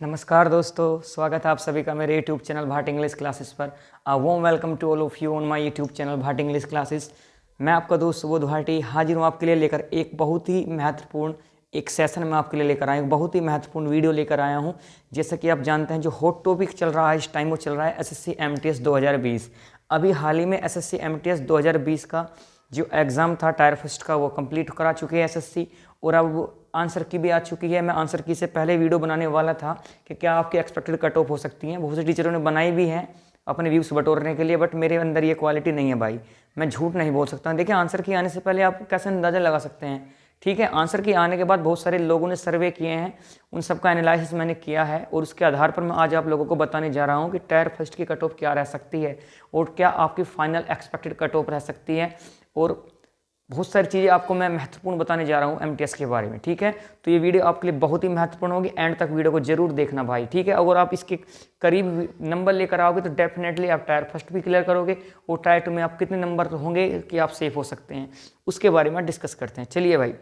नमस्कार दोस्तों, स्वागत है आप सभी का मेरे YouTube channel Bhat English classes पर। Warm welcome to all of you on my YouTube channel Bhat English classes. मैं आपका दोस्त सुबोध भाटी हाजिर हूँ आपके लिए लेकर एक बहुत ही महत्वपूर्ण एक सेशन में आपके लिए लेकर आया हूँ, बहुत ही महत्वपूर्ण वीडियो लेकर आया हूँ। जैसा कि आप जानते हैं जो हॉट टॉपिक चल रहा है इस टाइम वो चल रहा है SSC MTS 2020। अभी हाल ही में SSC MTS 2020 का जो एग्ज़ाम था टायर फर्स्ट का वो कंप्लीट करा चुके हैं SSC, और अब आंसर की भी आ चुकी है। मैं आंसर की से पहले वीडियो बनाने वाला था कि क्या आपकी एक्सपेक्टेड कट ऑफ हो सकती हैं। बहुत से टीचरों ने बनाई भी हैं अपने व्यूज़ बटोरने के लिए, बट मेरे अंदर ये क्वालिटी नहीं है भाई, मैं झूठ नहीं बोल सकता। देखिए, आंसर की आने से पहले आप कैसे अंदाज़ा लगा सकते हैं, ठीक है। आंसर की आने के बाद बहुत सारे लोगों ने सर्वे किए हैं, उन सब का एनालिसिस मैंने किया है, और उसके आधार पर मैं आज आप लोगों को बताने जा रहा हूँ कि टायर फर्स्ट की कट ऑफ क्या रह सकती है और क्या आपकी फाइनल एक्सपेक्टेड कट ऑफ रह सकती है, और बहुत सारी चीज़ें आपको मैं महत्वपूर्ण बताने जा रहा हूँ MTS के बारे में, ठीक है। तो ये वीडियो आपके लिए बहुत ही महत्वपूर्ण होगी, एंड तक वीडियो को जरूर देखना भाई, ठीक है। अगर आप इसके करीब नंबर लेकर आओगे तो डेफिनेटली आप टायर फर्स्ट भी क्लियर करोगे, और टायर टू में आप कितने नंबर होंगे कि आप सेफ हो सकते हैं, उसके बारे में डिस्कस करते हैं। चलिए भाई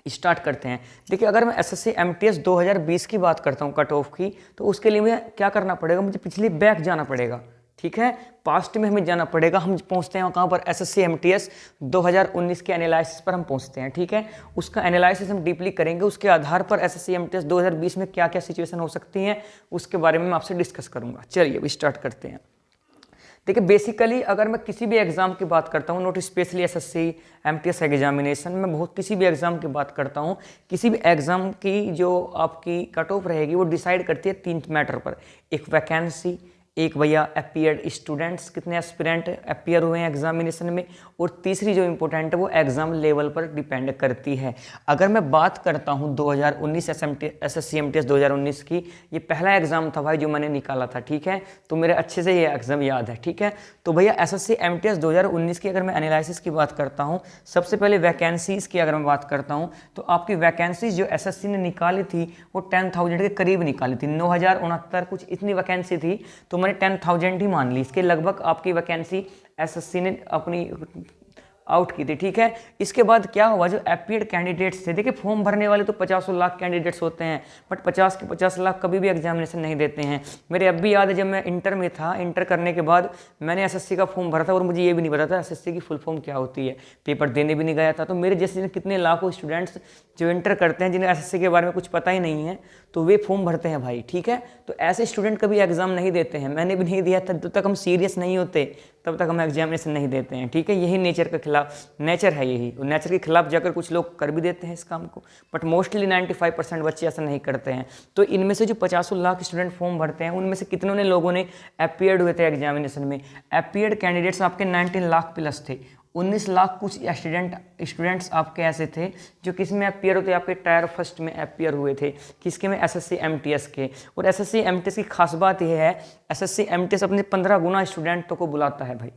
स्टार्ट करते हैं। देखिए, अगर मैं SSC MTS 2020 की बात करता हूँ कट ऑफ की, तो उसके लिए मुझे क्या करना पड़ेगा, मुझे पिछली बैक जाना पड़ेगा, ठीक है। पास्ट में हमें जाना पड़ेगा। हम पहुंचते हैं कहाँ पर, SSC MTS 2019 के एनालिसिस पर हम पहुंचते हैं, ठीक है। उसका एनालिसिस हम डीपली करेंगे, उसके आधार पर SSC MTS 2020 में क्या क्या सिचुएशन हो सकती हैं उसके बारे में मैं आपसे डिस्कस करूंगा। चलिए अब स्टार्ट करते हैं। देखिए, बेसिकली अगर मैं किसी भी एग्जाम की बात करता हूँ, not specially SSC MTS examination में, बहुत किसी भी एग्जाम की बात करता हूँ, किसी भी एग्जाम की जो आपकी कट ऑफ रहेगी वो डिसाइड करती है 3 मैटर पर। एक वैकेंसी, एक भैया अपीयर्ड स्टूडेंट्स, कितने एस्पिरेंट अपीयर हुए हैं एग्जामिनेशन में, और तीसरी जो इंपॉर्टेंट है वो एग्जाम लेवल पर डिपेंड करती है। अगर मैं बात करता हूँ 2019 SSC MTS 2019 की, ये पहला एग्जाम था भाई जो मैंने निकाला था, ठीक है। तो मेरे अच्छे से ये एग्जाम याद है, ठीक है। तो भैया SSC MTS 2019 की अगर मैं एनालिसिस की बात करता हूँ, सबसे पहले वैकेंसीज़ की अगर मैं बात करता हूँ, तो आपकी वैकेंसीज जो SSC ने निकाली थी वो 10,000 के करीब निकाली थी, 9,069 कुछ इतनी वैकेंसी थी, तो मैंने 10,000 ही मान ली। इसके लगभग आपकी वैकेंसी SSC ने अपनी आउट की थी, ठीक है। इसके बाद क्या हुआ, जो अपीयर्ड कैंडिडेट्स थे, देखिए फॉर्म भरने वाले तो 50 लाख कैंडिडेट्स होते हैं, बट 50 के 50 लाख कभी भी एग्जामिनेशन नहीं देते हैं। मेरे अब भी याद है जब मैं इंटर में था, इंटर करने के बाद मैंने SSC का फॉर्म भरा था, और मुझे ये भी नहीं पता था SSC की फुल फॉर्म क्या होती है, पेपर देने भी नहीं गया था। तो मेरे जैसे कितने लाखों स्टूडेंट्स जो इंटर करते हैं जिन्हें SSC के बारे में कुछ पता ही नहीं है, तो वे फॉर्म भरते हैं भाई, ठीक है। तो ऐसे स्टूडेंट कभी एग्जाम नहीं देते हैं, मैंने भी नहीं दिया था। जब तक हम सीरियस नहीं होते तब तक हम एग्जामिनेशन नहीं देते हैं, ठीक है। यही नेचर के खिलाफ, नेचर है यही, और नेचर के खिलाफ जाकर कुछ लोग कर भी देते हैं इस काम को, बट मोस्टली 95% बच्चे ऐसा नहीं करते हैं। तो इनमें से जो 50 लाख स्टूडेंट फॉर्म भरते हैं, उनमें से कितनों ने लोगों ने अपीयर्ड हुए थे एग्जामिनेशन में। अपीयर्ड कैंडिडेट्स आपके 19 लाख प्लस थे। 19 लाख कुछ स्टूडेंट्स आपके ऐसे थे जो किस में अपीयर होते, आपके टायर फर्स्ट में अपीयर हुए थे, किसके में, SSC MTS के। और SSC MTS की खास बात यह है, SSC MTS अपने 15 गुना स्टूडेंटों को बुलाता है भाई।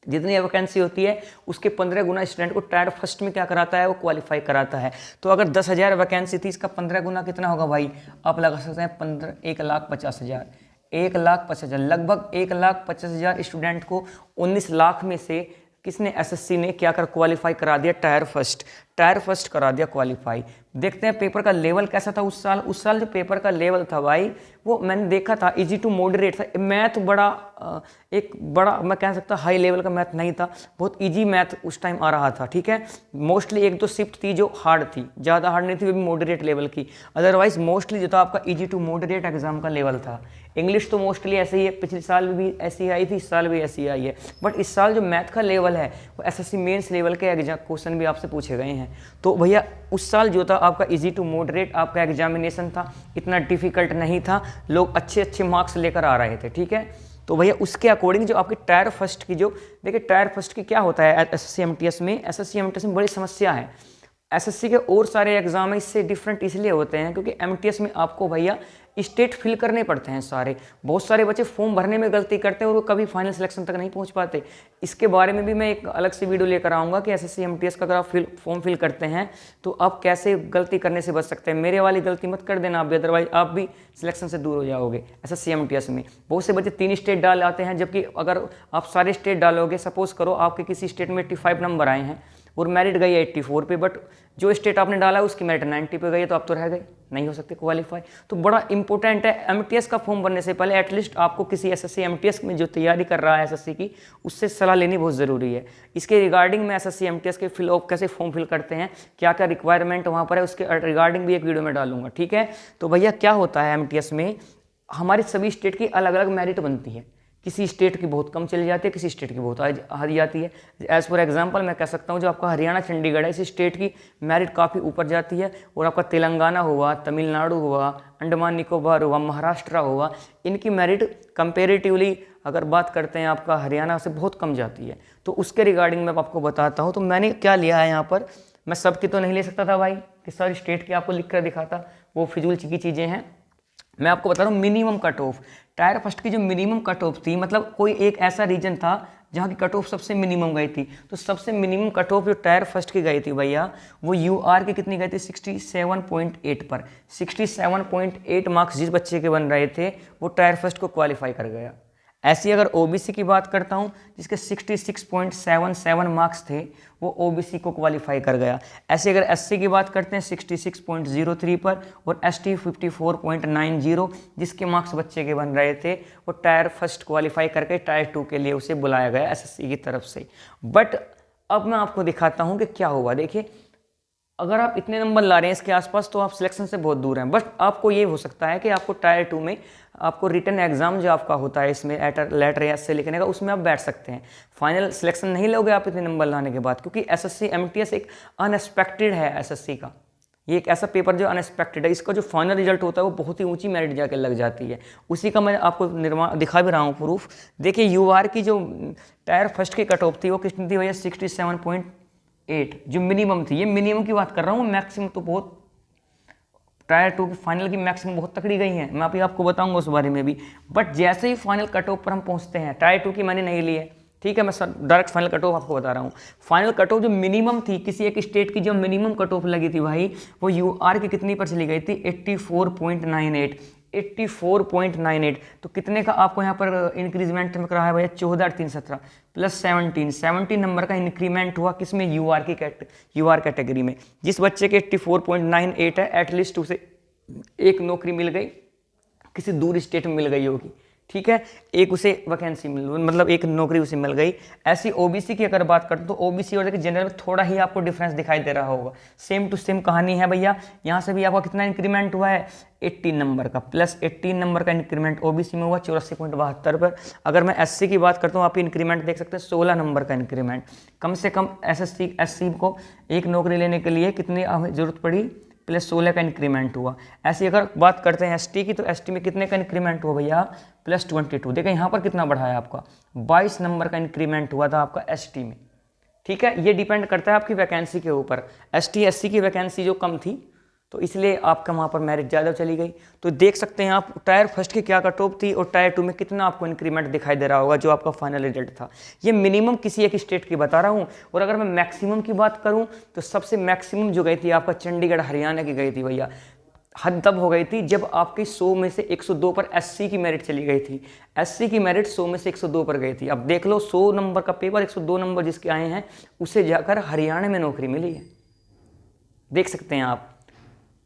जितनी वैकेंसी होती है उसके 15 गुना स्टूडेंट को टायर फर्स्ट में क्या कराता है, वो क्वालिफाई कराता है। तो अगर 10,000 वैकेंसी थी, इसका 15 गुना कितना होगा भाई, आप लगा सकते हैं 1,50,000, 1,50,000, लगभग 1,50,000 स्टूडेंट को 19 लाख में से किसने, SSC ने क्या कर क्वालिफाई करा दिया, टायर फर्स्ट करा दिया क्वालिफाई। देखते हैं पेपर का लेवल कैसा था उस साल जो पेपर का लेवल था भाई, वो मैंने देखा था इजी टू मॉडरेट था। मैथ एक बड़ा मैं कह सकता हाई लेवल का मैथ नहीं था, बहुत इजी मैथ उस टाइम आ रहा था, ठीक है। मोस्टली 1-2 शिफ्ट थी जो हार्ड थी, ज़्यादा हार्ड नहीं थी, वो भी मॉडरेट लेवल की। अदरवाइज मोस्टली जो था आपका इजी टू मॉडरेट एग्जाम का लेवल था। इंग्लिश तो मोस्टली ऐसे ही है, पिछले साल भी ऐसी आई थी, इस साल भी ऐसी आई है, बट इस साल जो मैथ का लेवल है वो SSC मेंस लेवल के क्वेश्चन भी आपसे पूछे गए हैं। तो भैया उस साल जो था आपका इजी टू मॉडरेट आपका एग्जामिनेशन था, इतना डिफिकल्ट नहीं था, लोग अच्छे मार्क्स लेकर आ रहे थे, ठीक है। तो भैया उसके अकॉर्डिंग जो आपकी टायर फर्स्ट की, जो देखिए टायर फर्स्ट की क्या होता है SSC MTS में बड़ी समस्या है। SSC के और सारे एग्जाम इससे डिफरेंट इसलिए होते हैं क्योंकि MTS में आपको भैया स्टेट फिल करने पड़ते हैं सारे। बहुत सारे बच्चे फॉर्म भरने में गलती करते हैं और वो कभी फाइनल सिलेक्शन तक नहीं पहुंच पाते। इसके बारे में भी मैं एक अलग से वीडियो लेकर आऊँगा कि SSC MTS का अगर आप फॉर्म फिल करते हैं तो आप कैसे गलती करने से बच सकते हैं। मेरे वाली गलती मत कर देना आप भी, अदरवाइज आप भी सिलेक्शन से दूर हो जाओगे। SSC MTS में बहुत से बच्चे 3 स्टेट डाल आते हैं, जबकि अगर आप सारे स्टेट डालोगे, सपोज करो आपके किसी स्टेट में 85 नंबर आए हैं और मेरिट गई है 84 पे, बट जो स्टेट आपने डाला है उसकी मेरिट 90 पे गई, तो आप तो रह गए। नहीं हो सकते क्वालिफाई। तो बड़ा इंपॉर्टेंट है, एमटीएस का फॉर्म भरने से पहले एटलीस्ट आपको किसी एसएससी एमटीएस में जो तैयारी कर रहा है एसएससी की, उससे सलाह लेनी बहुत ज़रूरी है। इसके रिगार्डिंग में एसएससी एमटीएस के कैसे फॉर्म फिल करते हैं, क्या क्या रिक्वायरमेंट वहाँ पर है, उसके रिगार्डिंग भी एक वीडियो में डालूंगा, ठीक है। तो भैया क्या होता है एमटीएस में, हमारे सभी स्टेट की अलग अलग मेरिट बनती है। किसी स्टेट की बहुत कम चली जाती है, किसी स्टेट की बहुत आ जाती है। एज फॉर एग्जांपल मैं कह सकता हूँ जो आपका हरियाणा चंडीगढ़ है, इस स्टेट की मेरिट काफ़ी ऊपर जाती है। और आपका तेलंगाना हुआ, तमिलनाडु हुआ, अंडमान निकोबार हुआ, महाराष्ट्र हुआ, इनकी मेरिट कंपेरेटिवली अगर बात करते हैं आपका हरियाणा से बहुत कम जाती है। तो उसके रिगार्डिंग मैं आपको बताता हूँ। तो मैंने क्या लिया है यहाँ पर, मैं सबकी तो नहीं ले सकता था भाई कि सारी स्टेट की आपको लिख कर दिखाता, वो फिजूल की चीज़ें हैं। मैं आपको बता रहा हूँ minimum cut off, tyre first की जो मिनिमम कट ऑफ थी, मतलब कोई एक ऐसा रीजन था जहाँ की कट ऑफ सबसे मिनिमम गई थी। तो सबसे मिनिमम कट ऑफ जो टायर फर्स्ट की गई थी भैया, वो यूआर की कितनी गई थी, 67.8 पर। 67.8 मार्क्स जिस बच्चे के बन रहे थे वो टायर फर्स्ट को क्वालिफाई कर गया। ऐसी अगर ओबीसी की बात करता हूँ जिसके 66.77 मार्क्स थे, वो ओबीसी को क्वालिफाई कर गया। ऐसे अगर एससी की बात करते हैं 66.03 पर, और एसटी 54.90, जिसके मार्क्स बच्चे के बन रहे थे, वो टायर फर्स्ट क्वालिफाई करके टायर 2 के लिए उसे बुलाया गया एसएससी की तरफ से। बट अब मैं आपको दिखाता हूँ कि क्या हुआ। देखिए, अगर आप इतने नंबर ला रहे हैं इसके आसपास तो आप सिलेक्शन से बहुत दूर हैं। बट आपको ये हो सकता है कि आपको टायर 2 में आपको रिटन एग्जाम जो आपका होता है इसमें लेटर या एस्से लिखने का, उसमें आप बैठ सकते हैं। फाइनल सिलेक्शन नहीं लोगे आप इतने नंबर लाने के बाद, क्योंकि एसएससी एमटीएस एक अनएक्सपेक्टेड है। एसएससी का ये एक ऐसा पेपर जो अनएक्सपेक्टेड है, इसका जो फाइनल रिजल्ट होता है वो बहुत ही ऊंची मेरिट जाके लग जाती है। उसी का मैं आपको दिखा भी रहा हूँ प्रूफ। देखिए, यूआर की जो टायर फर्स्ट की कट ऑफ थी वो कितनी थी भैया, 67.8 जो मिनिमम थी। ये मिनिमम की बात कर रहा हूँ, मैक्सिमम तो बहुत टायर 2 की फाइनल की मैक्सिमम बहुत तकड़ी गई है, मैं अभी आपको बताऊंगा उस बारे में भी। बट जैसे ही फाइनल कट ऑफ पर हम पहुंचते हैं, टायर 2 की मैंने नहीं ली है, ठीक है, मैं डायरेक्ट फाइनल कट ऑफ आपको बता रहा हूँ। फाइनल कट ऑफ जो मिनिमम थी किसी एक स्टेट की, जो मिनिमम कट ऑफ लगी थी भाई, वो यूआर की कितनी पर चली गई थी, 84.98। 84.98 तो कितने का आपको यहाँ पर इंक्रीजमेंट में रहा है भैया, 14,317 प्लस 17 नंबर का इंक्रीमेंट हुआ किसमें, यूआर कैटेगरी में। जिस बच्चे के 84.98 है, एटलीस्ट उसे एक नौकरी मिल गई, किसी दूर स्टेट में मिल गई होगी, ठीक है, एक उसे वैकेंसी मतलब एक नौकरी उसे मिल गई। ऐसी ओबीसी की अगर बात करते तो ओबीसी और जनरल में थोड़ा ही आपको डिफरेंस दिखाई दे रहा होगा। सेम टू सेम कहानी है भैया। यहाँ से भी आपका कितना इंक्रीमेंट हुआ है, 18 नंबर का, प्लस 18 नंबर का इंक्रीमेंट ओबीसी में हुआ 84.72 पर। अगर मैं एससी की बात करता हूँ, आप इंक्रीमेंट देख सकते हैं 16 नंबर का इंक्रीमेंट। कम से कम एससी को एक नौकरी लेने के लिए कितनी जरूरत पड़ी, प्लस 16 का इंक्रीमेंट हुआ। ऐसी अगर बात करते हैं एसटी की, तो एसटी में कितने का इंक्रीमेंट हुआ भैया, प्लस 22। देखिए यहाँ पर कितना बढ़ा है आपका, 22 नंबर का इंक्रीमेंट हुआ था आपका एसटी में, ठीक है। ये डिपेंड करता है आपकी वैकेंसी के ऊपर। एसटी एससी की वैकेंसी जो कम थी तो इसलिए आपका वहाँ पर मेरिट ज़्यादा चली गई। तो देख सकते हैं आप टायर फर्स्ट की क्या कट ऑफ थी और टायर 2 में कितना आपको इंक्रीमेंट दिखाई दे रहा होगा जो आपका फाइनल रिजल्ट था। ये मिनिमम किसी एक स्टेट की बता रहा हूँ। और अगर मैं मैक्सिमम की बात करूँ तो सबसे मैक्सिमम जो गई थी आपका चंडीगढ़ हरियाणा की गई थी भैया। हद तब हो गई थी जब आपकी 100 में से 102 पर एससी की मेरिट चली गई थी। एससी की मेरिट 100 में से 102 पर गई थी। अब देख लो, 100 नंबर का पेपर 102 नंबर जिसके आए हैं उसे जाकर हरियाणा में नौकरी मिली है, देख सकते हैं आप।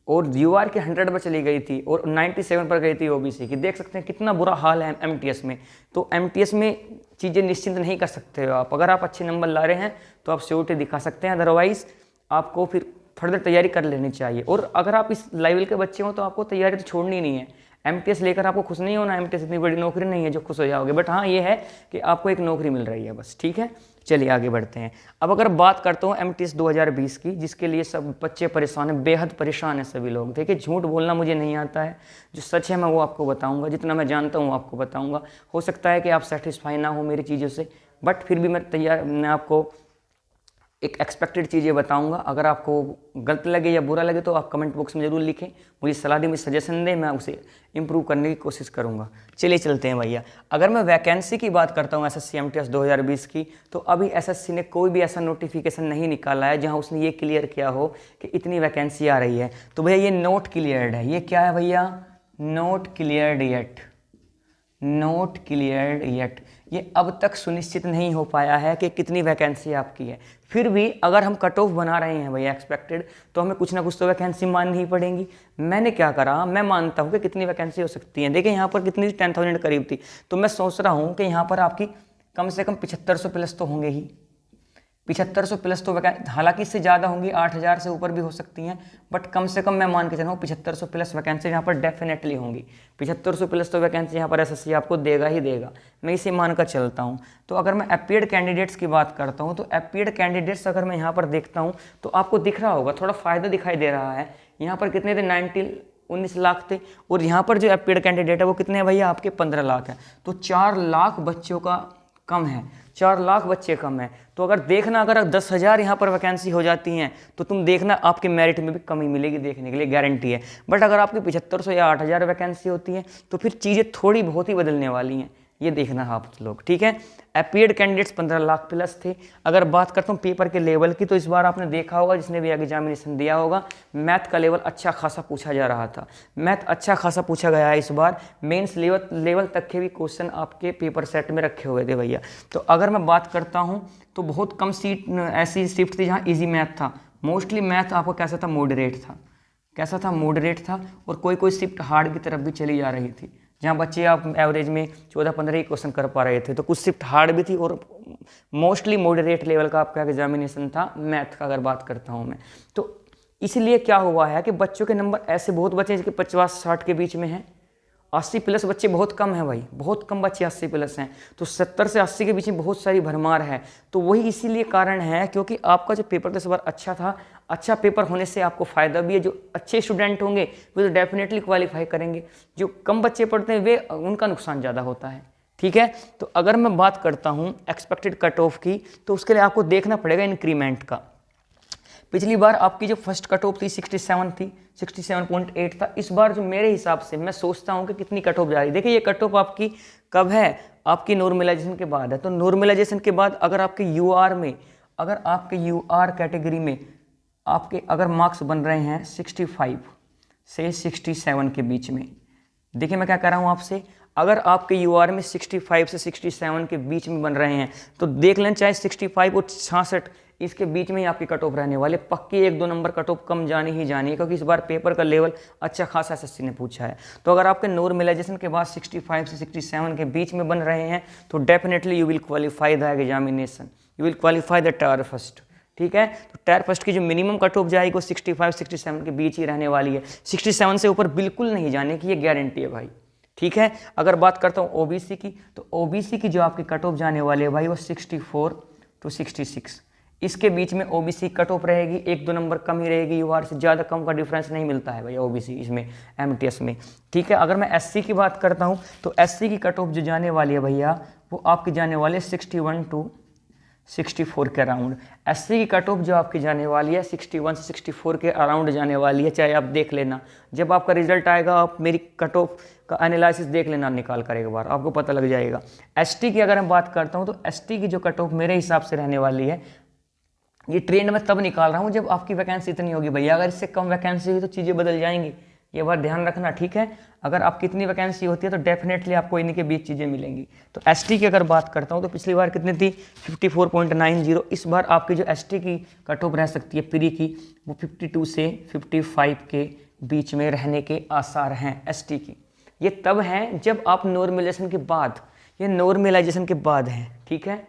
और यूआर के 100 पर चली गई थी और 97 पर गई थी ओबीसी की। देख सकते हैं कितना बुरा हाल है एमटीएस में। तो एमटीएस में चीज़ें निश्चिंत नहीं कर सकते हो आप। अगर आप अच्छे नंबर ला रहे हैं तो आप श्योरिटी दिखा सकते हैं, अदरवाइज आपको फिर फर्दर तैयारी कर लेनी चाहिए। और अगर आप इस लेवल के बच्चे हो तो आपको तैयारी तो छोड़नी नहीं है। एमटीएस लेकर आपको खुश नहीं होना, एमटीएस इतनी बड़ी नौकरी नहीं है जो खुश हो जाओगे। बट हाँ, ये है कि आपको एक नौकरी मिल रही है बस, ठीक है। चलिए आगे बढ़ते हैं। अब अगर बात करता हूँ एमटीएस 2020 की, जिसके लिए सब बच्चे परेशान हैं, बेहद परेशान हैं सभी लोग। देखिए, झूठ बोलना मुझे नहीं आता है, जो सच है मैं वो आपको बताऊंगा, जितना मैं जानता हूँ आपको बताऊंगा। हो सकता है कि आप सेटिस्फाई ना हो मेरी चीज़ों से, बट फिर भी मैं आपको एक एक्सपेक्टेड चीज़ें बताऊंगा। अगर आपको गलत लगे या बुरा लगे तो आप कमेंट बॉक्स में ज़रूर लिखें, मुझे सलाह दें, मुझे सजेशन दें, मैं उसे इंप्रूव करने की कोशिश करूंगा। चलिए चलते हैं भैया। अगर मैं वैकेंसी की बात करता हूं एसएससी एमटीएस 2020 की, तो अभी एसएससी ने कोई भी ऐसा नोटिफिकेशन नहीं निकाला है जहां उसने ये क्लियर किया हो कि इतनी वैकेंसी आ रही है। तो भैया ये नोट क्लियर्ड है। ये क्या है भैया, note cleared yet, not cleared yet, ये अब तक सुनिश्चित नहीं हो पाया है कि कितनी वैकेंसी आपकी है। फिर भी अगर हम कट ऑफ बना रहे हैं भैया एक्सपेक्टेड, तो हमें कुछ ना कुछ तो वैकेंसी माननी ही पड़ेंगी। मैंने क्या करा, मैं मानता हूँ कि कितनी वैकेंसी हो सकती है। देखिए यहाँ पर कितनी 10,000 करीब थी, तो मैं सोच रहा हूँ कि यहाँ पर आपकी कम से कम 7500 प्लस तो होंगे ही, 7500 प्लस तो वैकेंसी, हालांकि इससे ज़्यादा होंगी, 8000 से ऊपर भी हो सकती हैं, बट कम से कम मैं मान के चल रहा हूँ 7500 प्लस वैकेंसी यहाँ पर डेफिनेटली होंगी। 7500 प्लस तो वैकेंसी यहाँ पर एसएससी आपको देगा ही देगा, मैं इसे मानकर चलता हूँ। तो अगर मैं अपीयर्ड कैंडिडेट्स की बात करता हूँ, तो अपीयर्ड कैंडिडेट्स अगर मैं यहाँ पर देखता हूँ तो आपको दिख रहा होगा, थोड़ा फ़ायदा दिखाई दे रहा है। यहाँ पर कितने थे, 19 लाख थे, और यहाँ पर जो अपीयर्ड कैंडिडेट है वो कितने हैं भैया, आपके 15 लाख हैं। तो 4 लाख बच्चों का कम है, 4 लाख बच्चे कम है। तो अगर देखना, अगर 10,000 यहाँ पर वैकेंसी हो जाती हैं तो तुम देखना आपके मेरिट में भी कमी मिलेगी, देखने के लिए गारंटी है। बट अगर आपकी 7500 या 8000 वैकेंसी होती है तो फिर चीज़ें थोड़ी बहुत ही बदलने वाली हैं, ये देखना आप लोग, ठीक है। अपीयर्ड कैंडिडेट्स 15 लाख प्लस थे। अगर बात करता हूँ पेपर के लेवल की, तो इस बार आपने देखा होगा, जिसने भी एग्जामिनेशन दिया होगा, मैथ का लेवल अच्छा खासा पूछा जा रहा था। मैथ अच्छा खासा पूछा गया है इस बार, मेंस लेवल तक के भी क्वेश्चन आपके पेपर सेट में रखे हुए थे भैया। तो अगर मैं बात करता हूँ तो बहुत कम सीट ऐसी शिफ्ट थी जहाँ ईजी मैथ था। मोस्टली मैथ आपको कैसा था, मॉडरेट था, कैसा था, मॉडरेट था। और कोई शिफ्ट हार्ड की तरफ भी चली जा रही थी, जहाँ बच्चे आप एवरेज में 14-15 ही क्वेश्चन कर पा रहे थे। तो कुछ शिफ्ट हार्ड भी थी और मोस्टली मॉडरेट लेवल का आपका एग्जामिनेशन था मैथ का, अगर बात करता हूँ मैं। तो इसलिए क्या हुआ है कि बच्चों के नंबर ऐसे बहुत बच्चे हैं जिनके 50-60 के बीच में हैं। 80 प्लस बच्चे बहुत कम हैं भाई, बहुत कम बच्चे 80 प्लस हैं। तो 70 से 80 के बीच में बहुत सारी भरमार है। तो वही इसीलिए कारण है, क्योंकि आपका जो पेपर इस बार अच्छा था। अच्छा पेपर होने से आपको फ़ायदा भी है, जो अच्छे स्टूडेंट होंगे वे तो डेफिनेटली क्वालिफाई करेंगे, जो कम बच्चे पढ़ते हैं वे उनका नुकसान ज़्यादा होता है, ठीक है। तो अगर मैं बात करता हूँ एक्सपेक्टेड कट ऑफ की, तो उसके लिए आपको देखना पड़ेगा इंक्रीमेंट का। पिछली बार आपकी जो फर्स्ट कट ऑफ थी 67 थी, 67.8 था। इस बार जो मेरे हिसाब से मैं सोचता हूँ कि कितनी कट ऑफ जा रही है। देखिए ये कट ऑफ आपकी कब है, आपकी नॉर्मलाइजेशन के बाद है। तो नॉर्मलाइजेशन के बाद अगर आपके यूआर में, अगर आपके यूआर कैटेगरी में आपके अगर मार्क्स बन रहे हैं 65 से 67 के बीच में, देखिए मैं क्या कह रहा हूँ आपसे, अगर आपके यूआर में 65 से 67 के बीच में बन रहे हैं तो देख लें, चाहे 65 और 66 इसके बीच में ही आपकी कट ऑफ रहने वाले। पक्की 1-2 नंबर कट ऑफ कम जानी ही जानी है, क्योंकि इस बार पेपर का लेवल अच्छा खासा एसएससी ने पूछा है। तो अगर आपके नॉर्मलाइजेशन के बाद 65 से 67 के बीच में बन रहे हैं तो definitely you will qualify the examination, you will qualify the tyre first, ठीक है। तो टायर फर्स्ट की जो मिनिमम कट ऑफ जाएगी वो 65-67 के बीच ही रहने वाली है। 67 से ऊपर बिल्कुल नहीं जाने की ये गारंटी है भाई, ठीक है। अगर बात करता हूँ ओबीसी की, तो ओबीसी की जो आपकी कट ऑफ जाने वाली है भाई वो 64 to 66, इसके बीच में ओबीसी कट ऑफ रहेगी। 1-2 नंबर कम ही रहेगी, यूआर से ज़्यादा कम का डिफरेंस नहीं मिलता है भैया ओबीसी इसमें, एमटीएस में, ठीक है। अगर मैं एससी की बात करता हूँ तो एससी की कट ऑफ जो जाने वाली है भैया वो आपकी जाने वाली है 61 to 64 के अराउंड। एससी की कट ऑफ जो आपकी जाने वाली है 61 से 64 के अराउंड जाने वाली है। चाहे आप देख लेना, जब आपका रिजल्ट आएगा आप मेरी कट ऑफ का एनालिसिस देख लेना, निकाल कर एक बार आपको पता लग जाएगा। एसटी की अगर मैं बात करता हूँ तो एसटी की जो कट ऑफ मेरे हिसाब से रहने वाली है, ये ट्रेंड में तब निकाल रहा हूँ जब आपकी वैकेंसी इतनी होगी भैया। अगर इससे कम वैकेंसी हुई तो चीज़ें बदल जाएंगी, ये बात ध्यान रखना, ठीक है। अगर आप कितनी वैकेंसी होती है तो डेफिनेटली आपको इन्हीं के बीच चीज़ें मिलेंगी। तो एसटी की अगर बात करता हूँ तो पिछली बार कितनी थी 54.90, इस बार आपकी जो एसटी की कट ऑफ रह सकती है प्री की वो 52 से 55 के बीच में रहने के आसार हैं एसटी की। ये तब हैं जब आप नॉर्मलाइजेशन के बाद, ये नॉर्मलाइजेशन के बाद है, ठीक है,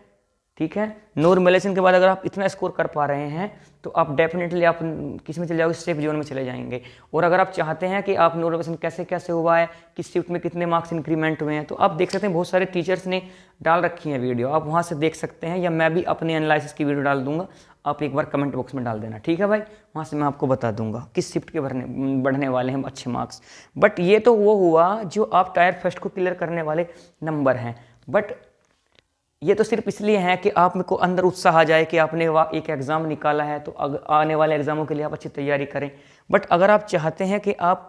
ठीक है। नॉर्मलाइजेशन के बाद अगर आप इतना स्कोर कर पा रहे हैं तो आप डेफिनेटली आप किस में चले जाओगे, सेफ जोन में चले जाएंगे। और अगर आप चाहते हैं कि आप नॉर्मलाइजेशन कैसे कैसे हुआ है, किस शिफ्ट में कितने मार्क्स इंक्रीमेंट हुए हैं, तो आप देख सकते हैं बहुत सारे टीचर्स ने डाल रखी हैं वीडियो, आप वहाँ से देख सकते हैं, या मैं भी अपने एनालिसिस की वीडियो डाल दूंगा, आप एक बार कमेंट बॉक्स में डाल देना, ठीक है भाई। वहाँ से मैं आपको बता दूंगा किस शिफ्ट के बढ़ने वाले हैं अच्छे मार्क्स। बट ये तो वो हुआ जो आप टायर फर्स्ट को क्लियर करने वाले नंबर हैं। बट ये तो सिर्फ इसलिए है कि आप में को अंदर उत्साह आ जाए कि आपने एक एग्ज़ाम निकाला है, तो आने वाले एग्ज़ामों के लिए आप अच्छी तैयारी करें। बट अगर आप चाहते हैं कि आप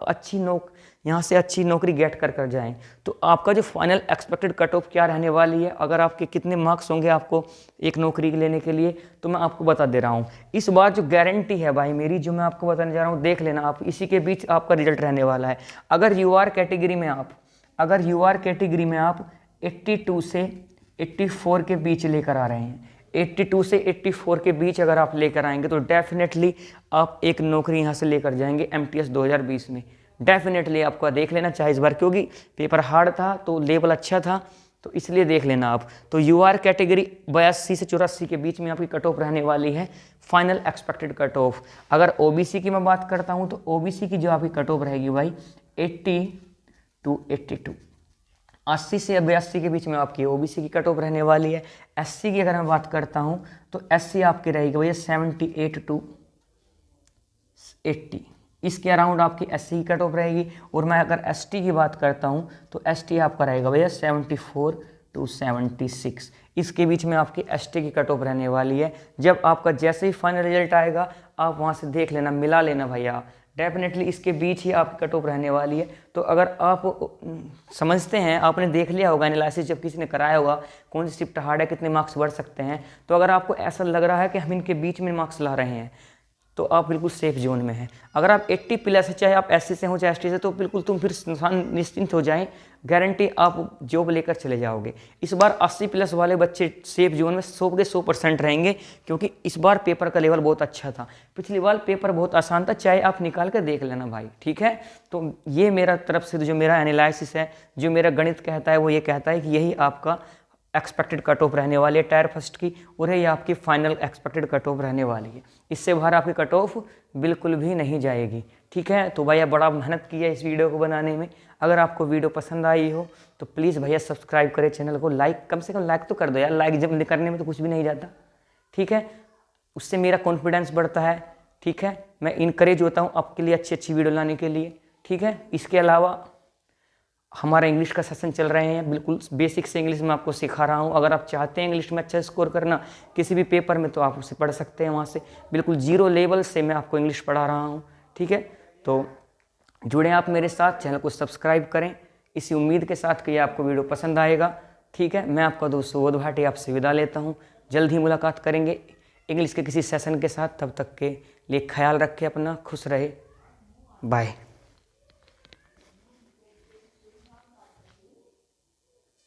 यहाँ से अच्छी नौकरी गेट कर जाएं, तो आपका जो फाइनल एक्सपेक्टेड कट ऑफ क्या रहने वाली है, अगर आपके कितने मार्क्स होंगे आपको एक नौकरी लेने के लिए, तो मैं आपको बता दे रहा हूँ। इस बार जो गारंटी है भाई मेरी, जो मैं आपको बताने जा रहा हूँ, देख लेना आप, इसी के बीच आपका रिजल्ट रहने वाला है। अगर यूआर कैटेगरी में आप अगर यूआर कैटेगरी में आप 82 से 84 के बीच लेकर आ रहे हैं, 82 से 84 के बीच अगर आप लेकर आएंगे तो डेफिनेटली आप एक नौकरी यहाँ से लेकर जाएंगे एमटीएस 2020 में। डेफिनेटली आपको देख लेना चाहिए इस बार, क्योंकि पेपर हार्ड था तो लेवल अच्छा था, तो इसलिए देख लेना आप। तो यूआर कैटेगरी 82 से 84 के बीच में आपकी कट ऑफ रहने वाली है, फाइनल एक्सपेक्टेड कट ऑफ। अगर ओबीसी की मैं बात करता हूँ तो ओबीसी की जो आपकी कट ऑफ रहेगी भाई 80 to 82, 80 से 82 के बीच में आपकी ओबीसी की कट ऑफ रहने वाली है। एससी की अगर मैं बात करता हूँ तो एससी आपकी रहेगी भैया 78 to 80, इसके अराउंड आपकी एससी की कट ऑफ रहेगी। और मैं अगर एसटी की बात करता हूँ तो एसटी आपका रहेगा भैया 74 to 76, इसके बीच में आपकी एसटी की कट ऑफ रहने वाली है। जब आपका जैसे ही फाइनल रिजल्ट आएगा आप वहाँ से देख लेना, मिला लेना भैया, डेफिनेटली इसके बीच ही आपकी कट ऑफ रहने वाली है। तो अगर आप समझते हैं, आपने देख लिया होगा एनालिसिस जब किसी ने कराया होगा कौन सी शिफ्ट हार्ड है, कितने मार्क्स बढ़ सकते हैं, तो अगर आपको ऐसा लग रहा है कि हम इनके बीच में मार्क्स ला रहे हैं तो आप बिल्कुल सेफ जोन में हैं। अगर आप 80 प्लस है, चाहे आप एससी से हो चाहे एसटी से, तो बिल्कुल तुम फिर निश्चिंत हो जाएं, गारंटी आप जॉब लेकर चले जाओगे। इस बार 80 प्लस वाले बच्चे सेफ जोन में 100 के 100% रहेंगे, क्योंकि इस बार पेपर का लेवल बहुत अच्छा था। पिछली बार पेपर बहुत आसान था, चाहे आप निकाल कर देख लेना भाई, ठीक है। तो ये मेरा तरफ से जो मेरा एनालिसिस है, जो मेरा गणित कहता है, वो ये कहता है कि यही आपका एक्सपेक्टेड कट ऑफ रहने वाली है टायर फर्स्ट की, और ये आपकी फाइनल एक्सपेक्टेड कट ऑफ रहने वाली है। इससे बाहर आपकी कट ऑफ बिल्कुल भी नहीं जाएगी, ठीक है। तो भैया बड़ा मेहनत की है इस वीडियो को बनाने में। अगर आपको वीडियो पसंद आई हो तो प्लीज़ भैया सब्सक्राइब करें चैनल को, लाइक कम से कम लाइक तो कर दो यार, लाइक जब करने में तो कुछ भी नहीं जाता, ठीक है। उससे मेरा कॉन्फिडेंस बढ़ता है, ठीक है। मैं इनकरेज होता हूँ आपके लिए अच्छी अच्छी वीडियो लाने के लिए, ठीक है। इसके अलावा हमारा इंग्लिश का सेशन चल रहे हैं, बिल्कुल बेसिक से इंग्लिश में आपको सिखा रहा हूँ। अगर आप चाहते हैं इंग्लिश में अच्छा स्कोर करना किसी भी पेपर में, तो आप उसे पढ़ सकते हैं वहाँ से, बिल्कुल जीरो लेवल से मैं आपको इंग्लिश पढ़ा रहा हूँ, ठीक है। तो जुड़े आप मेरे साथ, चैनल को सब्सक्राइब करें इसी उम्मीद के साथ कि आपको वीडियो पसंद आएगा, ठीक है। मैं आपका दोस्त सुबोध भाटी आपसे विदा लेता हूँ, जल्द ही मुलाकात करेंगे इंग्लिश के किसी सेशन के साथ। तब तक के लिए ख्याल रखें अपना, खुश रहे, बाय।